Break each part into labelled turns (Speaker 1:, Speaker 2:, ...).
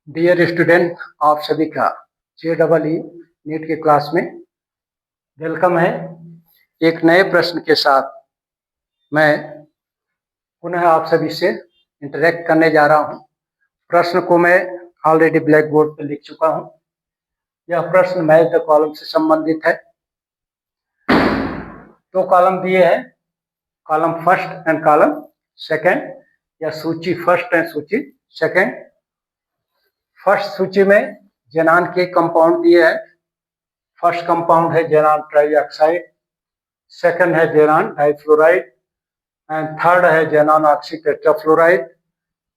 Speaker 1: Dear student, आप सभी का JEE नीट के क्लास में वेलकम है। एक नए प्रश्न के साथ मैं पुनः आप सभी से इंटरेक्ट करने जा रहा हूं। प्रश्न को मैं ऑलरेडी ब्लैक बोर्ड पर लिख चुका हूं। यह प्रश्न मैच द कॉलम से संबंधित है। दो कॉलम दिए हैं, column first and column second, या सूची फर्स्ट एंड सूची सेकंड। फर्स्ट सूची में ज़ेनान के कंपाउंड दिए हैं। फर्स्ट कंपाउंड है ज़ेनान ट्राइऑक्साइड, सेकंड है ज़ेनान डाइफ्लोराइड, एंड थर्ड है ज़ेनान ऑक्सी टेट्राफ्लोराइड,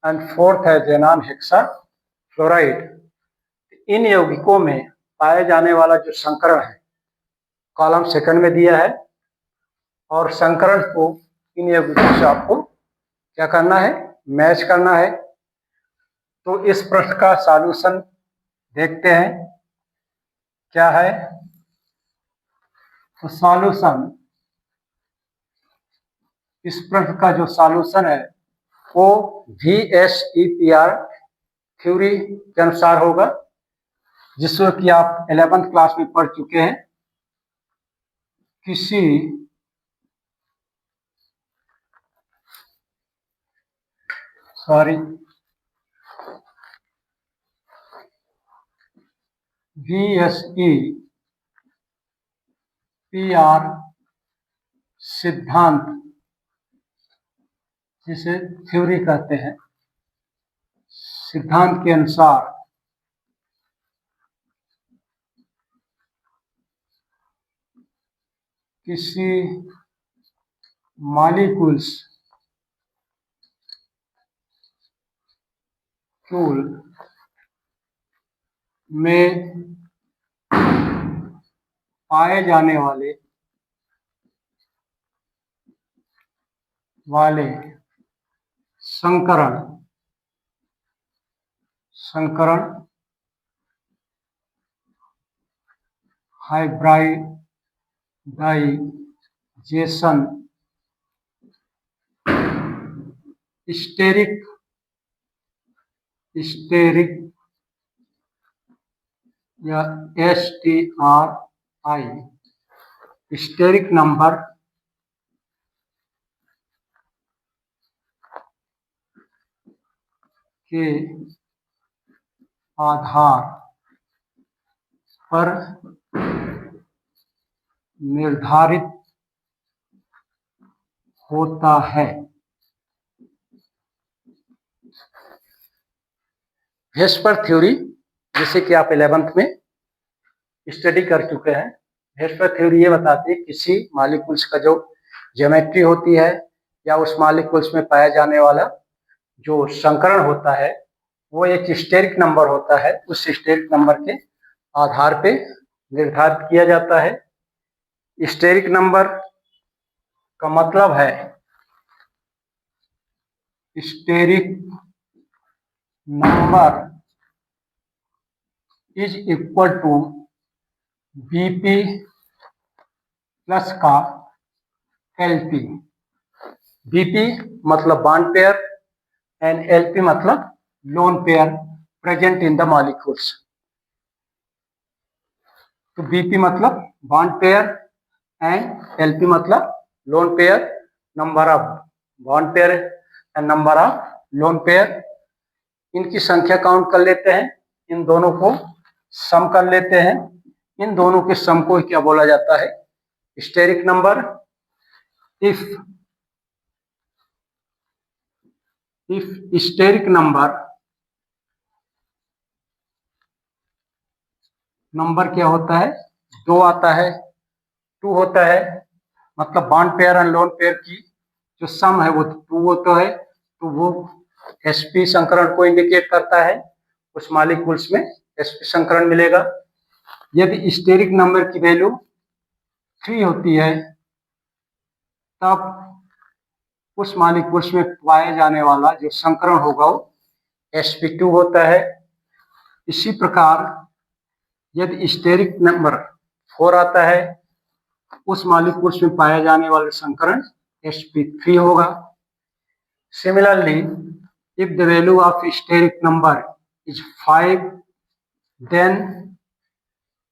Speaker 1: एंड फोर्थ है ज़ेनान हेक्साफ्लोराइड। इन यौगिकों में पाए जाने वाला जो संकरण है कॉलम सेकंड में दिया है, और संकरण को इन यौगिकों से आपको क्या करना है, मैच करना है। तो इस प्रश्न का सॉल्यूशन देखते हैं क्या है। तो सॉल्यूशन, इस प्रश्न का जो सॉल्यूशन है वो VSEPR थ्योरी के अनुसार होगा, जिसको कि आप 11th क्लास में पढ़ चुके हैं। किसी VSEPR सिद्धांत, जिसे थ्योरी कहते हैं, सिद्धांत के अनुसार किसी मॉलिक्यूल्स में पाए जाने वाले संकरण हाइब्रिडाइजेशन स्टेरिक या STRI स्टेरिक नंबर के आधार पर निर्धारित होता है। हेस्पर थ्योरी, जिसे कि आप 11th में स्टडी कर चुके हैं। हेस्पर थ्योरी ये बताती है किसी मॉलिक्यूल्स का जो ज्योमेट्री होती है या उस मॉलिक्यूल्स में पाया जाने वाला जो संकरण होता है वो एक स्टेरिक नंबर होता है। उस स्टेरिक नंबर के आधार पे निर्धारित किया जाता है। स्टेरिक नंबर का मतलब है steric number is equal to BP plus का LP। BP मतलब बॉन्ड पेयर एंड LP मतलब lone pair present in the molecules. तो BP मतलब बॉन्ड पेयर एंड LP मतलब lone pair, number of bond pair and number of lone pair. इनकी संख्या count कर लेते हैं, इन दोनों को सम कर लेते हैं। इन दोनों के सम को क्या बोला जाता है, steric number. If steric number क्या होता है, 2 आता है, 2 होता है, मतलब bond pair and lone pair की जो सम है वो 2 होता है। तो वो sp संकरण को इंडिकेट करता है, उस मॉलिक्यूल्स में sp संकरण मिलेगा। यदि स्टेरिक नंबर की वैल्यू 3 होती है तब उस मॉलिक्यूल्स में पाए जाने वाला जो संकरण होगा वो sp2 होता है। इसी प्रकार यदि स्टेरिक नंबर 4 आता है, उस मॉलिक्यूल्स में पाया जाने वाला संकरण sp3 होगा। Similarly, if the value of steric number is 5, then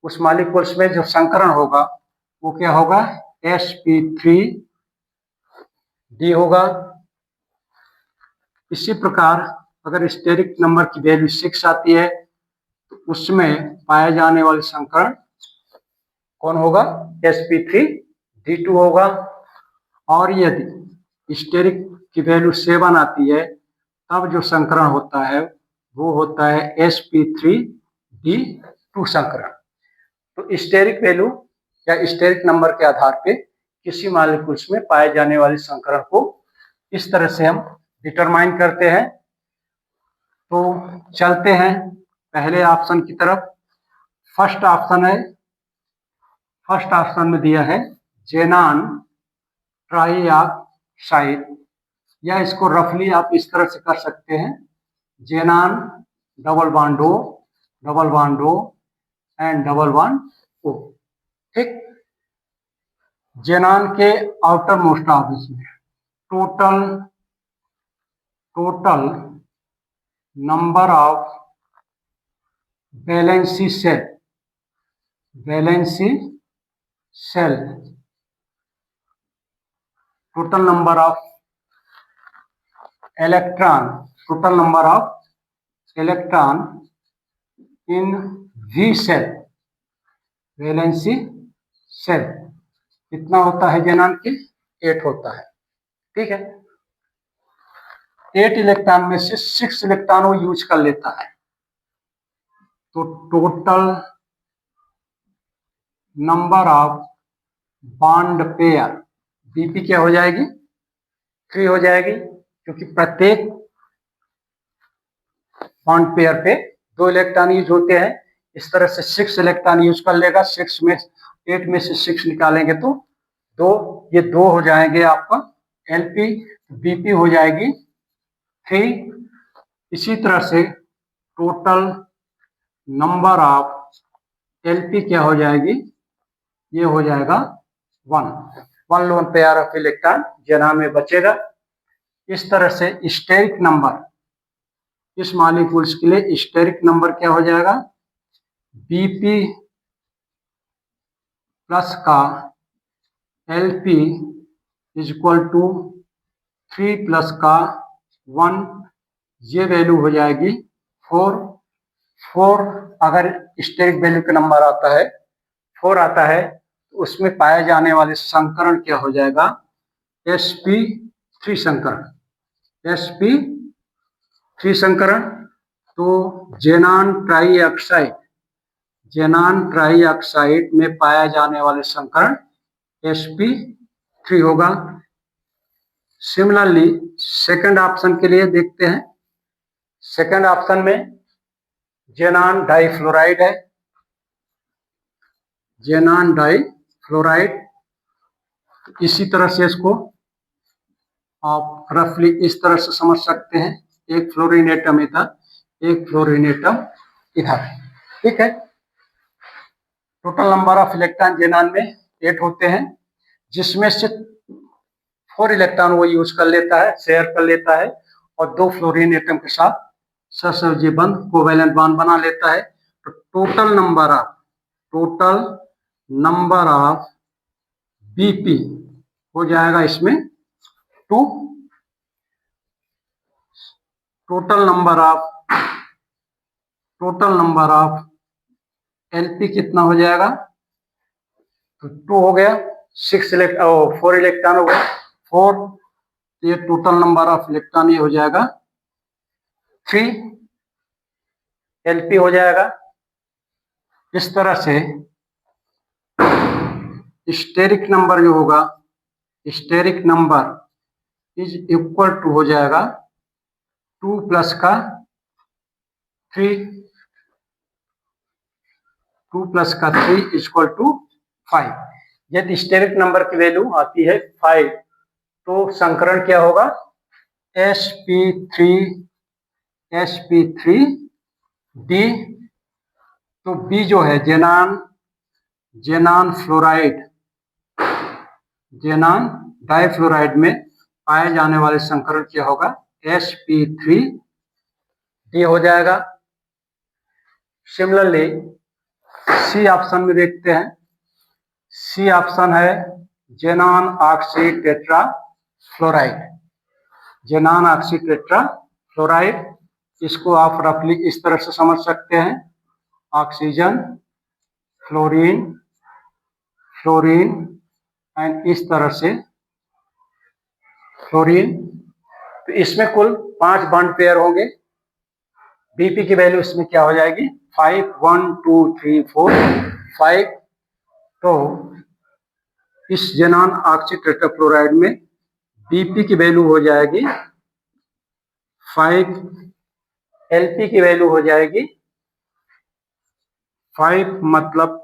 Speaker 1: उस मॉलिक्यूल्स में जो संकरण होगा वो क्या होगा, sp3d होगा। इसी प्रकार अगर स्टेरिक नंबर की वैल्यू 6 आती है तो उसमें पाए जाने वाले संकरण कौन होगा, sp3d2 होगा। और यदि स्टेरिक की वैल्यू 7 आती है तब जो संकरण होता है वो होता है sp3d2 संकरण। तो स्टेरिक वैल्यू या स्टेरिक नंबर के आधार पे किसी मॉलिक्यूल्स में पाए जाने वाले संकरण को इस तरह से हम डिटरमाइन करते हैं। तो चलते हैं पहले ऑप्शन की तरफ। फर्स्ट ऑप्शन में दिया है जेनान ट्राइऑक्साइड, या इसको रफली आप इस तरह से कर सकते हैं, xenon double bond O and double bond O। ठीक, जेनान के आउटर मोस्ट ऑर्बिट में total number of valency shell, total number of electron in V shell, valency shell कितना होता है जेनान के, 8 होता है। ठीक है, 8 इलेक्ट्रॉन में से 6 इलेक्ट्रॉन वो यूज कर लेता है, तो total number of bond pair BP क्या हो जाएगी, 3 हो जाएगी, क्योंकि प्रत्येक बॉन्ड पेयर पे 2 इलेक्ट्रॉन यूज होते हैं। इस तरह से 6 इलेक्ट्रॉन यूज कर लेगा, 8 में से 6 निकालेंगे तो 2, ये 2 हो जाएंगे आपका एलपी, बीपी हो जाएगी 3। इसी तरह से टोटल नंबर ऑफ एलपी क्या हो जाएगी, ये हो जाएगा 1 लोन पेयर ऑफ इलेक्ट्रॉन जेनान में बचेगा। इस तरह से स्टेरिक नंबर, इस मॉलिक्यूल्स के लिए स्टेरिक नंबर क्या हो जाएगा, बीपी प्लस का एलपी इज इक्वल टू 3 प्लस का 1, ये वैल्यू हो जाएगी 4। अगर स्टेरिक वैल्यू का नंबर आता है 4 आता है तो उसमें पाए जाने वाले संकरण क्या हो जाएगा, sp3 संकरण। तो जेनान ट्राइऑक्साइड में पाया जाने वाले संकरण sp3 होगा। सिमिलरली सेकंड ऑप्शन के लिए देखते हैं। सेकंड ऑप्शन में जेनान डाइफ्लोराइड है, जेनान डाइफ्लोराइड, इसी तरह से इसको आप रफली इस तरह से समझ सकते हैं, एक फ्लोरीन एटम इधर, एक फ्लोरीन एटम इधर। ठीक है, टोटल नंबर ऑफ इलेक्ट्रॉन जेनान में 8 होते हैं, जिसमें से 4 इलेक्ट्रॉन वो यूज कर लेता है, शेयर कर लेता है, और 2 फ्लोरीन एटम के साथ सहसंयोजी बंध कोवैलेंट बॉन्ड बना लेता है। तो टोटल नंबर ऑफ बीपी हो जाएगा इसमें 2। टोटल नंबर ऑफ एलपी कितना हो जाएगा, तो 2 हो गया, 4 इलेक्ट्रॉन हो गया 4, ये टोटल नंबर ऑफ इलेक्ट्रॉन ये हो जाएगा 3 एलपी हो जाएगा। इस तरह से स्टेरिक नंबर जो होगा, steric number is equal to हो जाएगा 2 प्लस का 3 इज इक्वल टू 5। यदि स्टेरिक नंबर की वैल्यू आती है 5 तो संकरण क्या होगा, sp3d। तो B जो है जेनान डाइफ्लोराइड में पाए जाने वाले संकरण क्या होगा, sp3d हो जाएगा। सिमिलरली सी ऑप्शन में देखते हैं। सी ऑप्शन है xenon oxy tetra fluoride. Xenon oxy tetra fluoride, इसको आप रफली इस तरह से समझ सकते हैं, ऑक्सीजन, फ्लोरीन, फ्लोरीन एंड इस तरह से फ्लोरीन। तो इसमें कुल 5 बॉन्ड पेयर होंगे। बीपी की वैल्यू इसमें क्या हो जाएगी 5, 1 2 3 4 5। तो इस जेनॉन ऑक्सी टेट्राफ्लोराइड में बीपी की वैल्यू हो जाएगी 5, एलपी की वैल्यू हो जाएगी 5, मतलब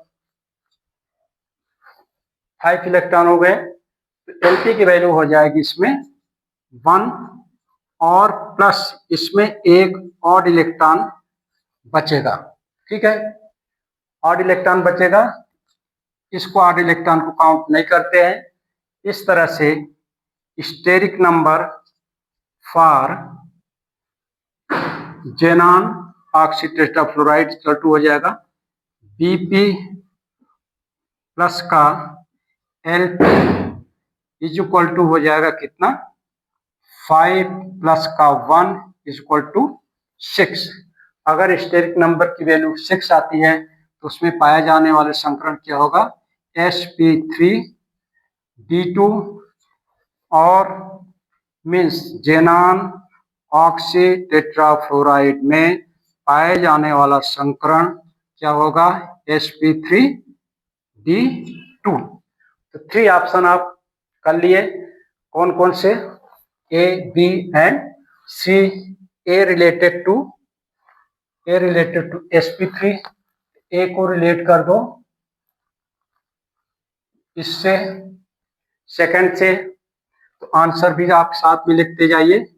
Speaker 1: 5 इलेक्ट्रॉन हो गए। तो एलपी की वैल्यू हो जाएगी इसमें 1 और प्लस इसमें एक ऑड इलेक्ट्रॉन बचेगा। ठीक है, ऑड इलेक्ट्रॉन बचेगा, इसको ऑड इलेक्ट्रॉन को काउंट नहीं करते हैं। इस तरह से steric number for xenon oxy tetrafluoride equal to हो जाएगा बीपी प्लस का एलपी इज इक्वल टू हो जाएगा कितना 5 प्लस का 1 इज इक्वल टू 6। अगर स्टेरिक नंबर की वैल्यू 6 आती है तो उसमें पाया जाने वाले संकरण क्या होगा sp3d2 और मीन्स जेनॉन ऑक्सी टेट्राफ्लोराइड में पाए जाने वाला संकरण क्या होगा sp3d2। तो 3 ऑप्शन आप कर लिए, कौन कौन से A B and C. A related to sp3, A को रिलेट कर दो इससे, सेकंड से। तो आंसर भी आप साथ में लिखते जाइए,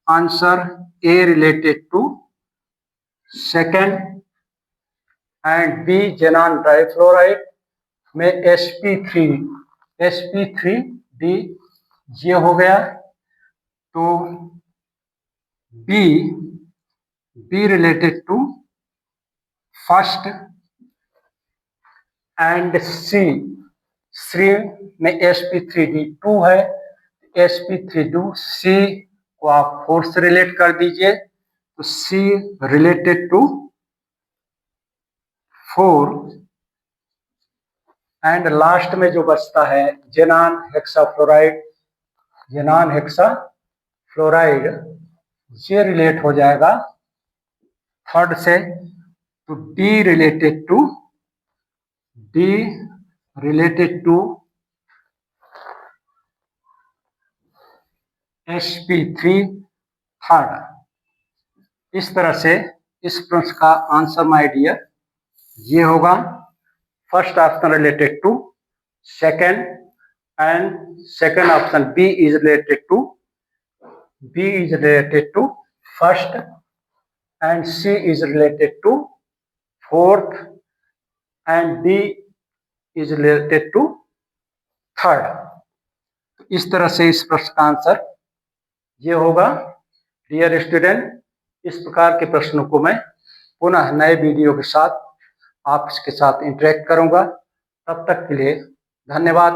Speaker 1: answer A related to second and B xenon difluoride में sp3d ये हो गया। तो B related to first and C में sp3d2 है, sp3d सी को आप 4 से रिलेट कर दीजिए, तो सी रिलेटेड टू 4 एंड लास्ट में जो बचता है जेनॉन हेक्साफ्लोराइड, जेनॉन हेक्साफ्लोराइड ये रिलेट हो जाएगा थर्ड से। तो D related to sp3 third. इस तरह से इस प्रश्न का आंसर माय डियर ये होगा, first option related to second and second option B is related to first and C is related to fourth and D is related to third. इस तरह से इस प्रश्न का आंसर ये होगा। डियर स्टूडेंट, इस प्रकार के प्रश्नों को मैं पुनः नए वीडियो के साथ आपके साथ इंटरेक्ट करूंगा। तब तक के लिए धन्यवाद।